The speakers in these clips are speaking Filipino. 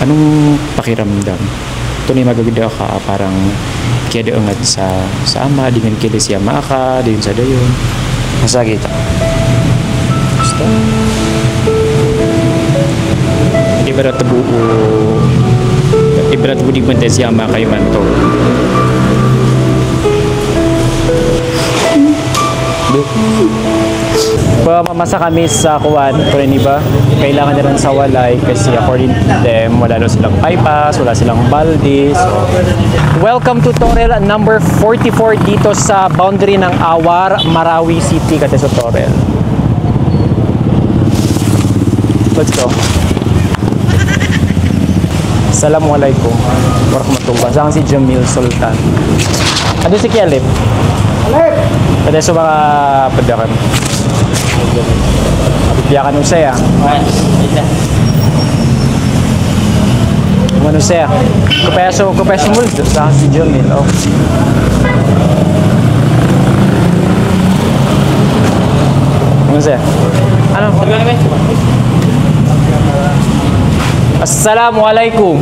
Anong pakiramdam? Ito na yung magaganda ka, parang kaya daangat sa ama, di man kaya siya maka, di sa dayon. Masakit. Basta. Hindi ba natin buo, ibarat budi man tayo siya maka yung manto. Pamamasa kami sa kuwan, kunin ba? Kailangan na rin sa walay kasi according to them, wala na silang bypass, wala silang balde. So, welcome to Torel number 44 dito sa boundary ng Awar, Marawi City, kasi sa Torel. Let's go. Assalamualaikum warahmatullahi. Saan si Jamil Sultan? Ano si Kialip? Pada sa mga padakan. Biyakan nung saya. Ano saya? Kupeso mul sa si Jamil. Oh. Ano saya? Ano? Assalamualaikum.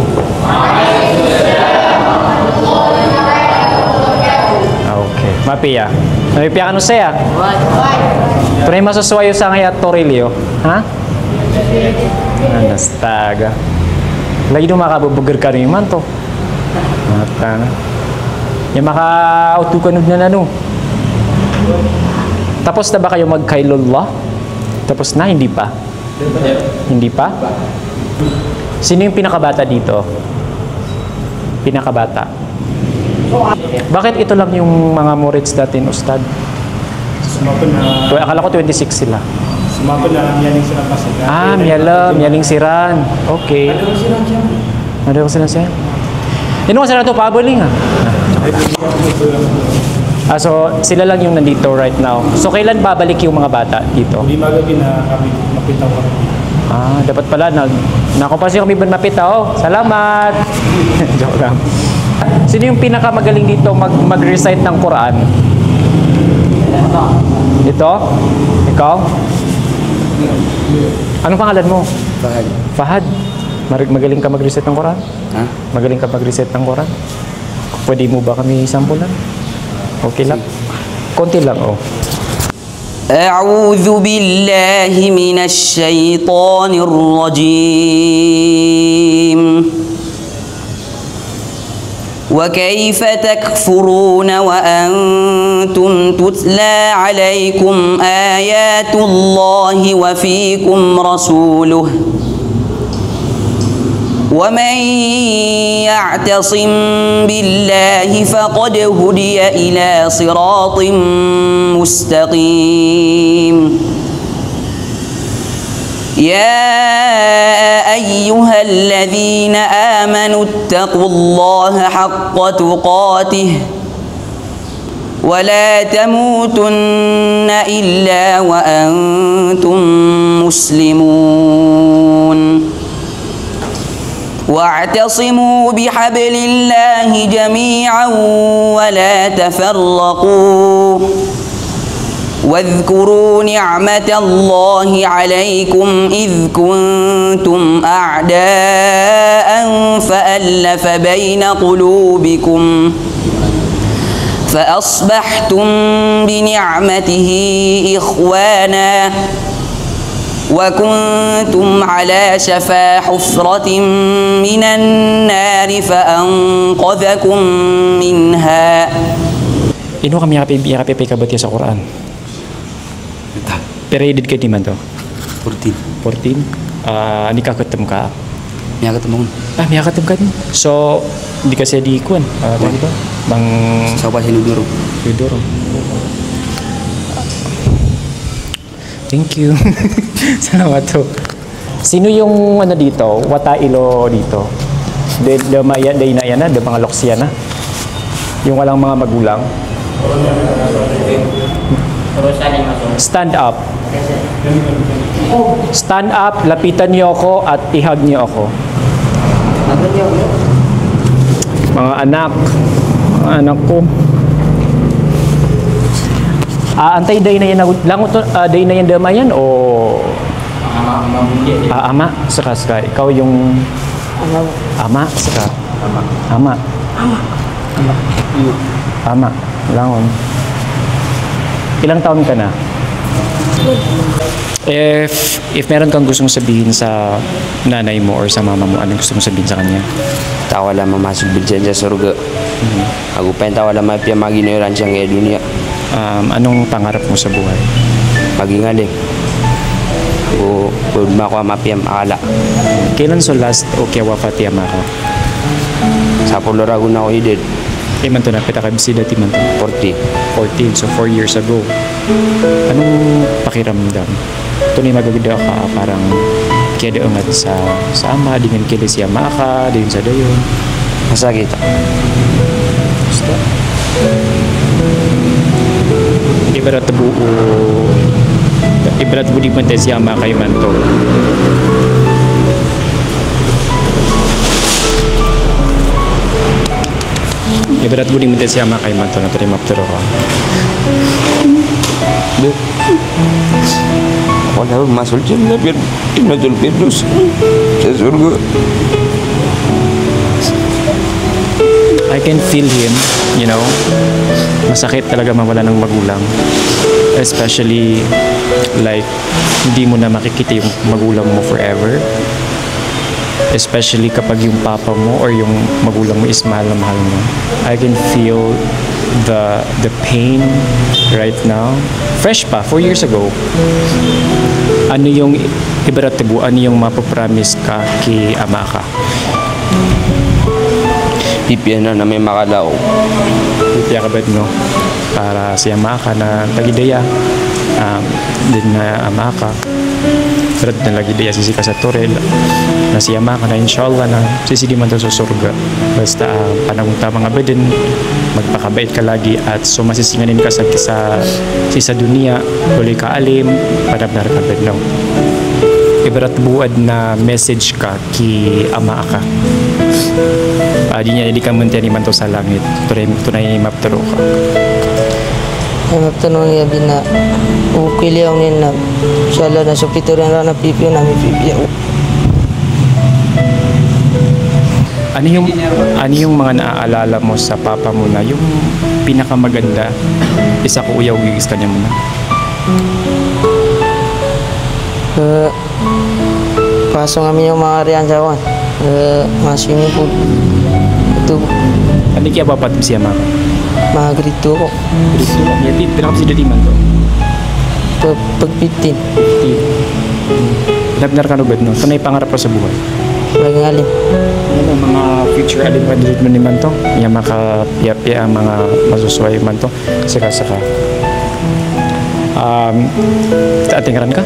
Okay. Mapiya. Napipiya ka nung saya? Pero yung masusuwayo sa ngayat Torilio. Ha? Anastaga. Lagi nung makabubugar ka rin yung manto. Mata na. Yung makautukan na ano. Tapos na ba kayo magkailullah? Tapos na? Hindi pa? Hindi pa? Sino yung pinakabata dito? Pinakabata. Bakit ito lang yung mga Moritz datin, Ustad? Sumapon na... Akala ko 26 sila. Sumapon na miyaling silang pasigan. Ah, miyaling siran. Okay. Ano ko sila siya? Yun ko sila ito, paboling ah. So, sila lang yung nandito right now. So, kailan babalik yung mga bata dito? Hindi magabi na kami mapitaw kami dito. Ah, dapat pala nakumpasyon kami ba mapitaw? Salamat! Joke lang. Sino yung pinakamagaling dito mag-recite ng Quran? Ito? Ikaw? Anong pangalan mo? Fahad. Fahad. Magaling ka mag-recite ng Quran? Ha? Magaling ka mag-recite ng Quran? Pwede mo ba kami sampulan? Okay lang? Konti lang, oh. أعوذ بالله من الشيطان الرجيم وكيف تكفرون وأنتم تتلى عليكم آيات الله وفيكم رسوله ومن يعتصم بالله فقد هدي إلى صراط مستقيم يا أيها الذين آمنوا اتقوا الله حق تقاته ولا تموتن إلا وأنتم مسلمون واعتصموا بحبل الله جميعا ولا تفرقوا واذكروا نعمة الله عليكم إذ كنتم أعداء فألف بين قلوبكم فأصبحتم بنعمته إخوانا وكنتم على شفا حفرة من النار فأنقذكم منها. Ino kami yakapipay ka ba sa Quran? Period ka di man to? 14. 14? Hindi ka katem ka? Miya ketemu. Miya katem ka din. So, hindi kasi di kuan. Ano ba? Bang... Sa pa sinuduro. Sinuduro. Thank you. Salamat to. Sino yung ano dito? Watailo dito? De na yan na? De mga loksya na? Yung walang mga magulang? Stand up. Stand up, lapitan niyo ako at ihag niyo ako. Mga anak ko. Antay day na yan langot day na yan damayan o ama saka ikaw yung Ama, saka. Ama. Ama. Langon. Ilang taon ka na? If meron kang gustong sabihin sa nanay mo or sa mama mo, anong gusto mong sabihin sa kanya? Tawa lang mamasok biljan sa surga. Aku pengen tawa lang mapia maginoran siyang kaya dunia. Anong pangarap mo sa buhay? Magingaling. Aku berumah ko mapia akala. Kailan so last o kaya wafat yama ka? Sa pulo ragu na ako idid. Man to na pita ka bisida ti man to. 40. 14, so 4 years ago. Anong pakiramdam? Ito na magaganda ka, parang kaya daungat sa ama, dengan kaya siya maka, dengan sa dayon. Masakit. Basta. Ibarat budi man tayo siya maka yung man to. Ibarat budi man tayo siya maka yung man to, natarima pero ka. Wala masuk jannah biar Jannatul Firdaus sa surga. I can feel him, you know. Masakit talaga mawala ng magulang. Especially, like, hindi mo na makikita yung magulang mo forever. Especially kapag yung papa mo or yung magulang mo is mahal na mahal mo. I can feel the pain right now. Fresh pa, 4 years ago. Ano yung ibarat tibu, ano yung mapapromise ka kay ama ka? Pipian na may makalaw. Pipiya ka ba no? Para si ama ka na tagidaya. Din na ama ka. Pero na lagi daya sisi ka sa Torel. Na si ama ka na inshallah na sisi di man to sa surga. Basta panahon ta mga badin, magpakabait ka lagi at sumasisinganin ka sa dunia. Tuloy ka alim, panabnar ka ba no? Ibarat buad na message ka ki ama ka. Di niya hindi ka muntian ni man to sa langit. Tunay maptaro ka. Ay maptanong niya bina ukiliyaw niya na siyala na supituran na pipiyo na may pipiyo. Ano yung mga naaalala mo sa papa mo na yung pinakamaganda? Isa ko uyaw gigis kanya mo na. Pasok kami yung mga riyan sa wan. Mga swimming pool. Ito, Ano kaya bapat siya mga? mga grito ko. Yan din, pinakap si Dadiman to. Pag 15, Nabnar ka nugad no? Ito na yung pangarap ko sa buhay. magangalim. Ano mga future alin pa dilit mo ni man to? Yung makapiapia ang mga masusuway man to. Saka. Atingaran ka?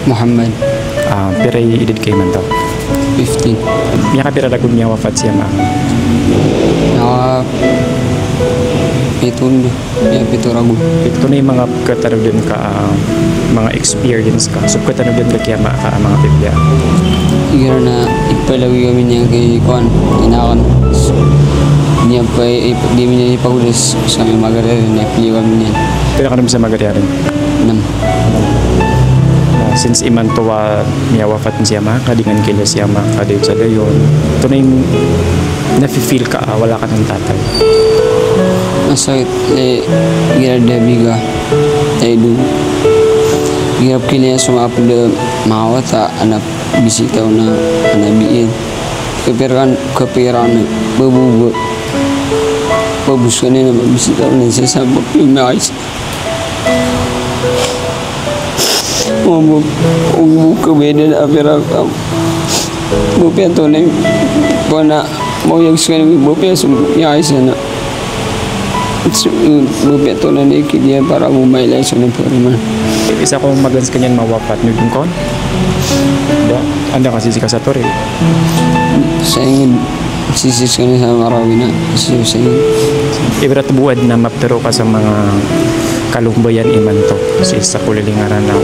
Muhammad. Piray edit kay man to. 15. Miya ka pira lagun niya wafat siya mga. Naka pitun ya pito ragu. Ito na yung mga katanong din ka, mga experience ka. So katanong din ka kaya mga pipya. Igara na ipalagi kami niya kay Kuan, inakan. Niya pa di niya ipagulis sa aming magari na ipili kami niya. Pero ka naman sa magariyarin. Nam. Since iman to niya wafat siya mga kadingan kila siya mga kadayon sa dayon. Ito na yung nafe-feel ka, wala ka ng tatay. Masakit igara da biga taidu. Igara kini semua pada mawata anak bisita na anabiin. Kepiran bebu babuskan na bisita na sa sabak pimais. Buka beda na apera kam. Bupia to na bona mau yang sekali bupia semua na. Bupia to na dia para mumay lai sana pariman. Isa kong magans kanyan mawafat nyo yung kon. Anda kasi si Kasatore. Saya ingin sisis kani sama Marawina. Saya ingin. Ibarat buad na maptero ka sa mga kalumbayan iman to. Kasi sa kulilingaran na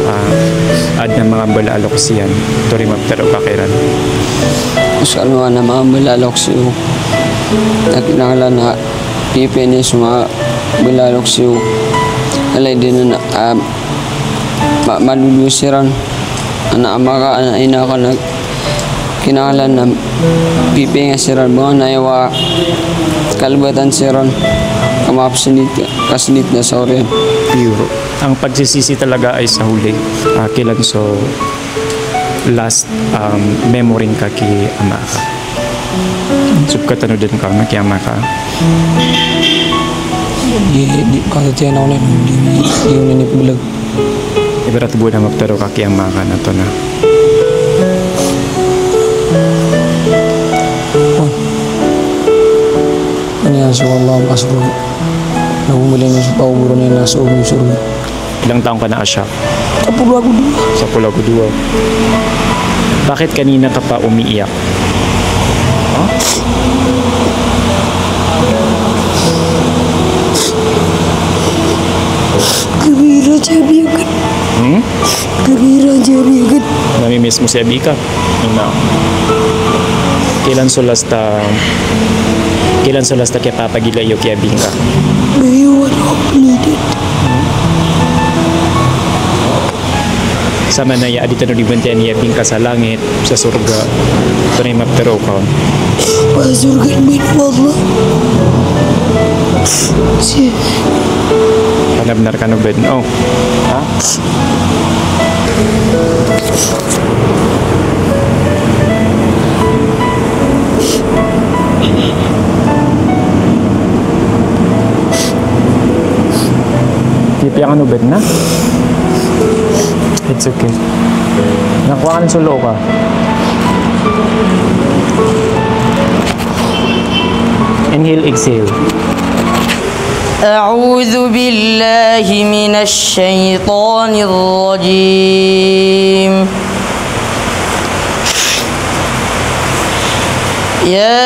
ad na mga balalok siyan. Ito rin maptero ka kairan. Sekarang mana mga balalok siyo. Nakinala na pipinis mga balalok siyo. Alay din na malulusiran. Anak ama ka, anak ina ka kinahanglan na pipi nga siron mga nayawa kalbatan siron kasunit na sa oryan. Puro. Ang pagsisisi talaga ay sa huli. Kailan so last memory ka ki ama ka. Subkatano din ka na ki ama ka. Di katatiyan ako na di mo ninipulag. Ibarat buwan na magtaro ka ki ama ka na to na. Kanya sa Allah masuk nagumuli na sa pauburo na nasa ubong surga. Ilang taong ka na asya? Kapulo ako dun. Sa Pulau Kedua. Bakit kanina ka pa umiiyak? Huh? Kabira jadi agad. Kabira jadi agad. Namimiss mo si Abika? Ina. Kailan sulasta kaya papagilayo kaya Abika? Ngayon ako pilitin. Sama na ya adito no dibantian ni Abika sa langit, sa surga. Ito na yung maptero ka. Pasurgan min Allah. Panabnar ka no bed? Oh. Ha? Tipiyak ka no bed na? It's okay. Nakuha ka ng sulo ka. Inhale, exhale. أعوذ بالله من الشيطان الرجيم يا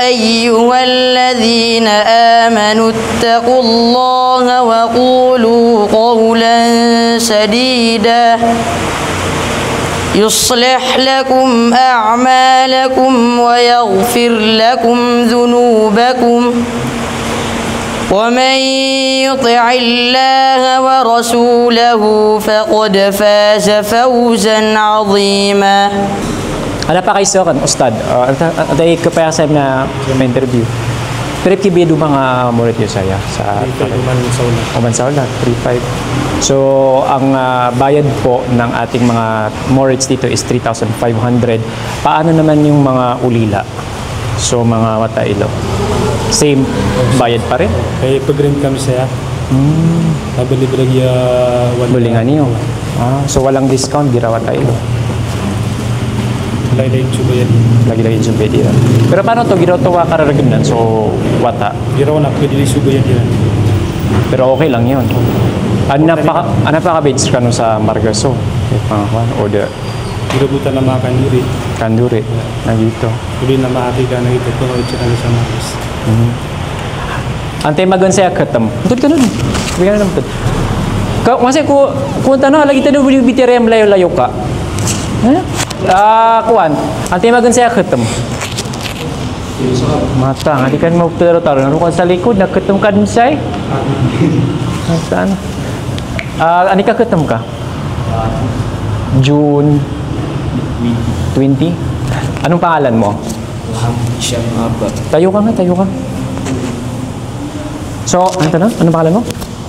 أيها الذين آمنوا اتقوا الله وقولوا قولا سديدا يصلح لكم أعمالكم ويغفر لكم ذنوبكم ومن يطع الله ورسوله فقد فاز فوزا عظيما. Ano pa kayo kan Ustad? Aday ko pa sa na interview. Pero kibido mga murid yo saya sa Oman Saula 35. So ang bayad po ng ating mga morids dito is 3,500. Paano naman yung mga ulila? So mga watailo. Same bayad pa rin? Kaya pag-rent kami saya. Nabali-balag ya Bulingan niyo. So walang discount girawa tayo. Lagi-lagi coba yan. Lagi-lagi yung pwede yan. Pero paano to? Giraw to wakararagan so wata. Giraw na pwede di suba yan yan. Pero okay lang yun. Ano pa ka-beds ka no sa Margaso? O the Girabutan na mga kanuri. Kanduri na dito. Uli na maati ka na ito. Kung ito na sa mga Antay magan saya katam. Tut ka nun. Bigyan na naman tut. Kasi kung tanong, lagi tayo binibitira yung layo-layo ka. Kuan, antay magan saya katam. Mata, hindi ka magtaro-taro. Narukan sa likod, nagkatam ka din siya. Saan? Ano ka katam ka? June 20? Anong pangalan mo? Hisham Arba. Tayo ka. So, anong pangalan mo?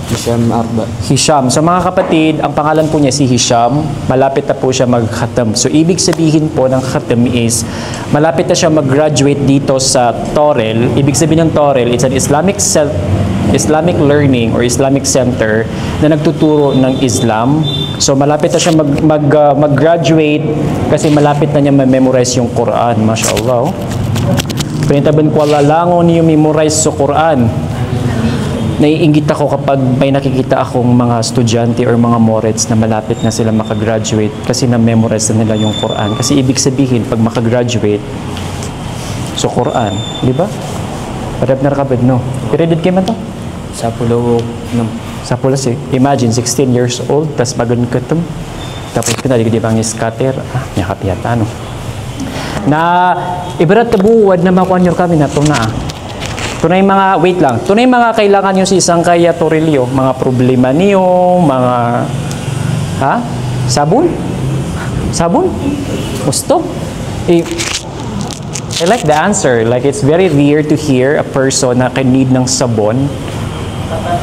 Hisham Arba. Hisham. So mga kapatid, ang pangalan po niya si Hisham. Malapit na po siya mag-khatam. So ibig sabihin po ng khatam is malapit na siya mag-graduate dito sa Torel. Ibig sabihin ng Torel, it's an Islamic learning or Islamic center na nagtuturo ng Islam. So malapit na siya mag-graduate kasi malapit na niya ma-memorize yung Quran. Mashallah. Pinitaban ko lalangon niyo memorize sa Quran. Naiinggit ako kapag may nakikita akong mga estudyante or mga morets na malapit na sila makagraduate kasi na-memorize na nila yung Quran. Kasi ibig sabihin, pag makagraduate, so Quran, di ba? Parab na rakabed, no? Pero did kayo man to? Sa Pulau no. Sa Pulau, imagine, 16 years old, tas bagon ka to. Tapos pinali di bang scatter, nyakap yata, no? Na, ibarat tabuwad na makuha kami na to na, tunay mga, wait lang, tunay mga kailangan nyo sa isang kaya Torelio, mga problema niyo, mga, sabon? Sabon? Gusto? Eh, I like the answer. Like, it's very rare to hear a person na need ng sabon.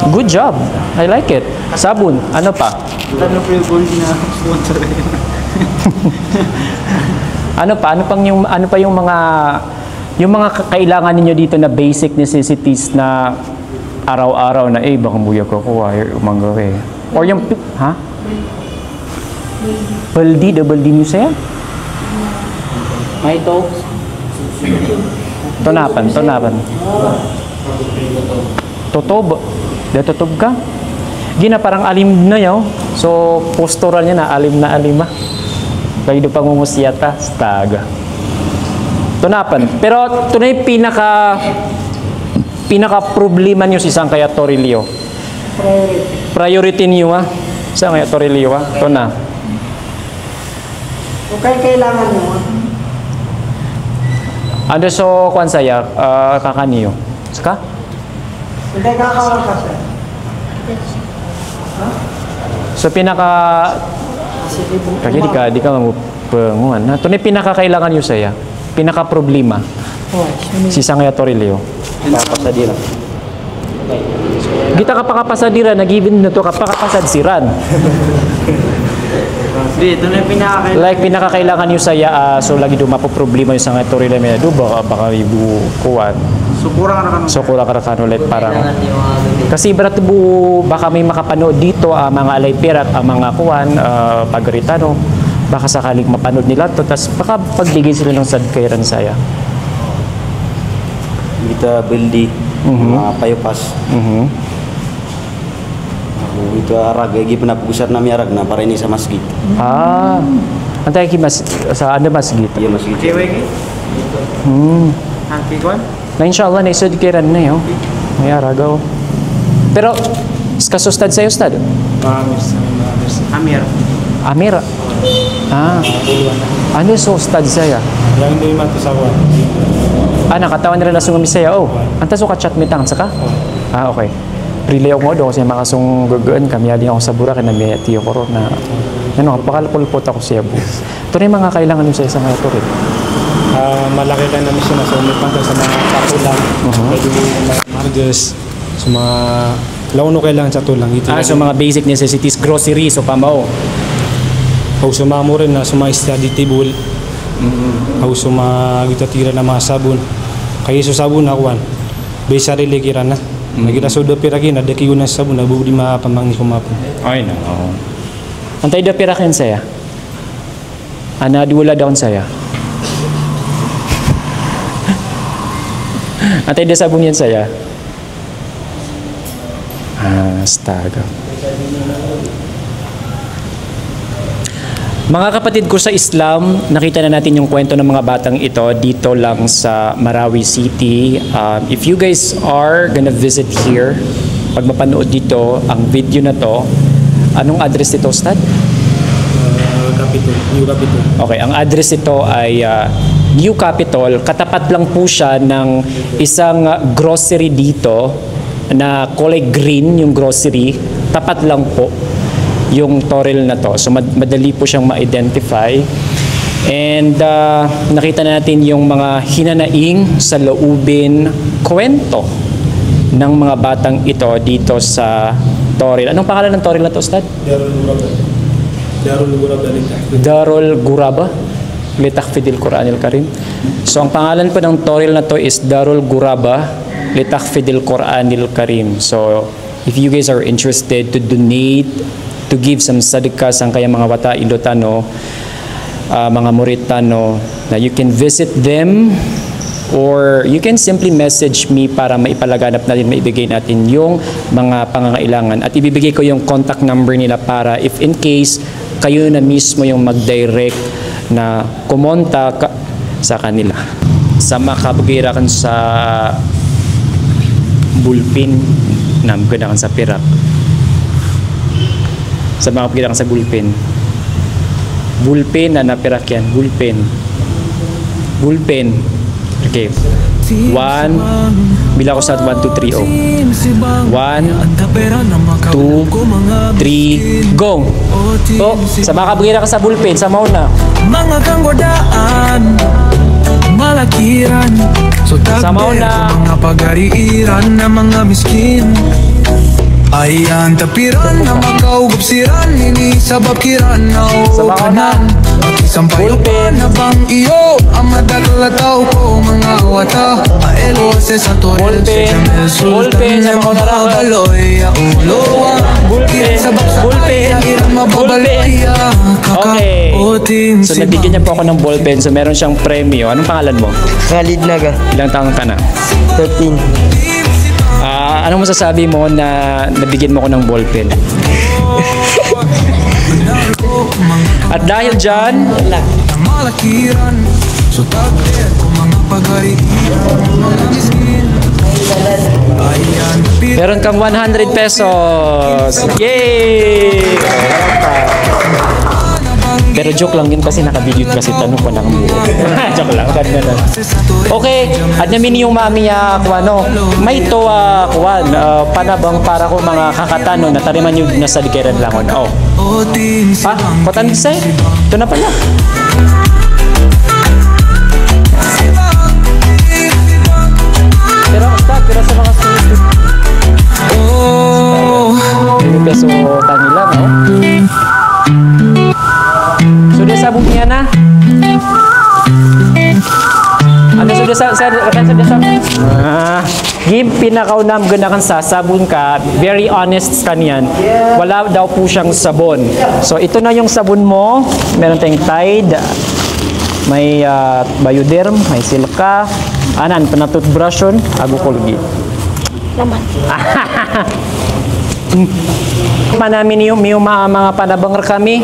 Good job. I like it. Sabon. Ano pa? Ano pa? Ano pa yung mga kailangan ninyo dito na basic necessities na araw-araw na baka muya ko umangga eh. Or yung double D nyo saya? May to. Tonapan. Totob. Totob ka? Gina parang alim na yaw. So, postural niya na alim na alima. Kaya do pangumusyata. Staga. Tonapan. Pero, ito na yung pinaka problema niyo si San kaya Torilio. Priority niyo San kaya Torilio Ito na. Okay, kailangan mo. Ano so, kwan saya, kakaniyo? Saka? Hindi kakawal ka sir. So, di ka mamupanguan. Ito na yung pinaka-kailangan niyo saya. Pinaka-problema. Si San kaya Torilio. Papasadira. Kita kapakapasadira, nag-even na ito kapakapasadsiran. Ito na yung pinakakailangan. Like, pinakakailangan nyo saya, so lagi dumapo-problema yung sa nga Torila may nado, baka ibukuan. So, kurang ka na ulit. Parang, kasi berat baka may makapanood dito, mga alaypirat, mga kuwan, pagritano, baka sakaling mapanood nila to, tapos baka pagbigay sila ng sadkairan saya. Kita beldi mga payupas. Itu arag lagi pernah pusat nami arag na para ini sa masjid. Antay sa ano masjid? Iya masjid. Na inshallah na isod kiran na yo. May aragaw. Pero kasustad sa ustad? Amir. Ano sa ustad saya? Yang hindi matusawa. Nakatawan nila lasong misaya. Anta so ka-chat mitang saka? Okay. Prilay ako do kasi makasong gagaan kami ali ako sa Burak na may tiyo ko na pakalpulpot ako siya bu. Ito rin mga kailangan yung sa isang ito rin. Malaki ka namin siya na sa umipan sa mga kapulang. Pwede margas. Sa mga launo kailangan sa tulang. So mga basic necessities, groceries o pamao. O sumamo rin na sa mga study table. O sa mga gitatira na mga sabon. Kaya sa sabon nakuan. Bay sarili kira na. Nagita sudo pirakin ada kiunan sabon na budi mapamangni kumapon. Ay na. Antay da pirakin saya. Diwala daon saya. Antay da sabon yan saya. Astaga. Mga kapatid ko sa Islam, nakita na natin yung kwento ng mga batang ito dito lang sa Marawi City. If you guys are gonna visit here, pag mapanood dito ang video na to, anong address ito, Ustad? New Capitol. Okay, ang address ito ay New Capitol. Katapat lang po siya ng isang grocery dito na kulay green yung grocery. Tapat lang po yung Toril na to. So madali po siyang ma-identify. And nakita natin yung mga hinanaing sa loobin kwento ng mga batang ito dito sa Toril. Anong pangalan ng Toril na to, Ustad? Darul Guraba Litakfidil Quranil Karim. So ang pangalan po ng Toril na to is Darul Guraba Litakfidil Quranil Karim. So if you guys are interested to donate, to give some sadaqah sa kayang mga bata Ilocano, mga Moritano, na you can visit them or you can simply message me para maipalaganap natin, maibigay natin yung mga pangangailangan. At ibibigay ko yung contact number nila para if in case kayo na mismo yung mag-direct na kumonta sa kanila. Sa makabugirakan sa bulpin, namganakan sa pirak. Sa mga pagkailangan sa bullpen. Bullpen na napirak yan. Bullpen. Okay. 1, bilang ko sa 1, 2, 3, oh. 1, 2, 3, go! Oh, sa mga kabigay ka sa bullpen, sa mauna. Mga kanggodaan, malakiran, so Samaw na. mga pagariiran na mga miskin. Ayan tapiran na magaugupsiran, inisabab kiran na Samaw na. Isang payo pa na bang iyo ang madagalataw ko mga wata. Aelose sa torel sa jamel sultan na mababaloy ang ulowa. Bullpen. Okay. So nabigyan niya po ako ng ballpen. So meron siyang premyo. Anong pangalan mo? Khalid Naga, Ilang taon ka na? 13. Anong masasabi mo na nabigyan mo ko ng ballpen? At dahil dyan, Malakiran, so tagder ko mga pagariiran mga miskin. Ayan tapiran meron kang 100 pesos. Yay! Pero joke lang yun kasi naka-video kasi tanong ko lang buo. Joke lang, ganda na. Okay, at namin yung mami kuwano. May to kuwan panabang para ko mga kakatano na tariman yung nasa likiran lang on. Oh. Kotan say? Ito na pala. Pero sa mga student. Peso tani lang, oh. Sudah sabun niya na? Ano sudah sa Gim pinakaunam ganakan sa sabon ka, very honest kaniyan. Wala daw po siyang sabon. So ito na yung sabon mo. Meron tayong Tide, may Bioderm, may Silka, anan pa na toothbrush yun, Ago Colgate. Naman. Namin yung mga panabangar kami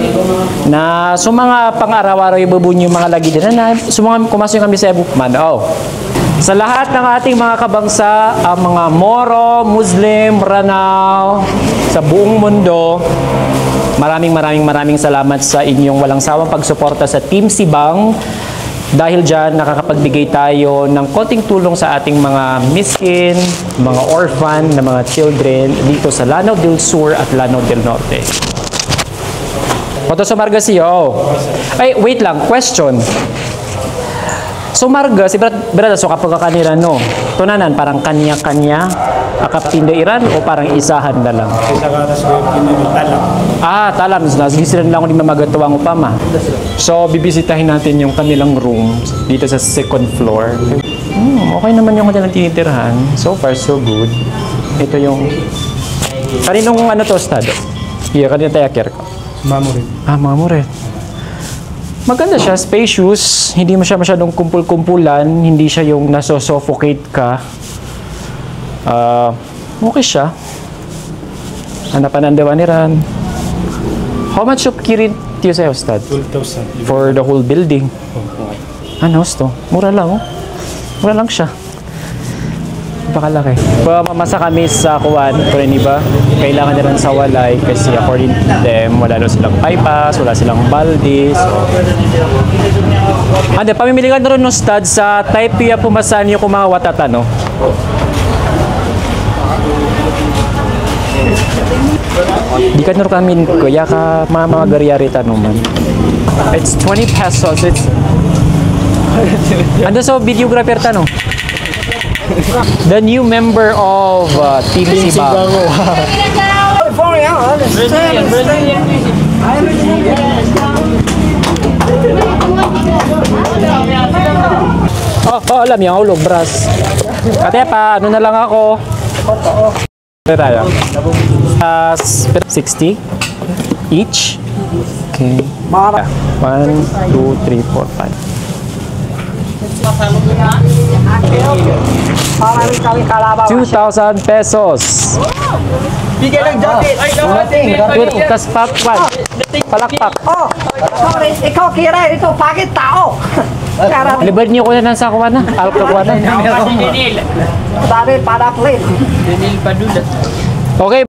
na so mga pang-araw-araw ibubun yung mga lagi din na sumanga kumasyo kami sa Bukman. Oh. Sa lahat ng ating mga kabangsa, ang mga Moro, Muslim, Ranao, sa buong mundo, maraming salamat sa inyong walang sawang pagsuporta sa Team Sibang. Dahil dyan, nakakapagbigay tayo ng konting tulong sa ating mga miskin, mga orphan, na mga children dito sa Lanao del Sur at Lanao del Norte. Foto sa Margasio. Oh. Ay, wait lang. Question. So Marga, si Brad, so kapag kanila, no? Tunanan, parang kanya-kanya, akaptindairan o parang isahan na lang? Talam. Nasigilan lang ako ni mamagatuwang upama. So, bibisitahin natin yung kanilang room dito sa second floor. Okay naman yung kanilang tinitirhan. So far, so good. Ito yung... Kaninong ano to, Stado? Kanina tayo care ko. Mamurit. Mamurit. Maganda siya, spacious, hindi mo siya masyadong kumpul-kumpulan, hindi siya yung naso-suffocate ka. Okay siya. Panandawaniran. How much of kirit you say, Ustad? 12,000. For the whole building? Ano, to? Mura lang, oh. Mura lang siya. Napakalaki. Pamamasa kami sa kuwan, ba? Kailangan nila sa walay kasi according to them, wala silang bypass, wala silang balde. So, pamimili ka na rin ng stud sa type ya pumasan yung mga watatano. Di ka naro kami kuya ka mga garyari tanuman. It's 20 pesos. It's Ando so videographer tanong. The new member of Team Sibang. Alam niya, ulog, bras. Kate pa, ano na lang ako. Tayo. 60 each. Okay. 1, 2, 3, 4, 5. 2,000 pesos. Bigay ng jacket. Kaspak, palakpak. Oh, sorry. Ikaw, Kira. Ito, pakit tao. Libad niyo ko na ng sakuha na. Alkakuha na. Dami para plate. Okay.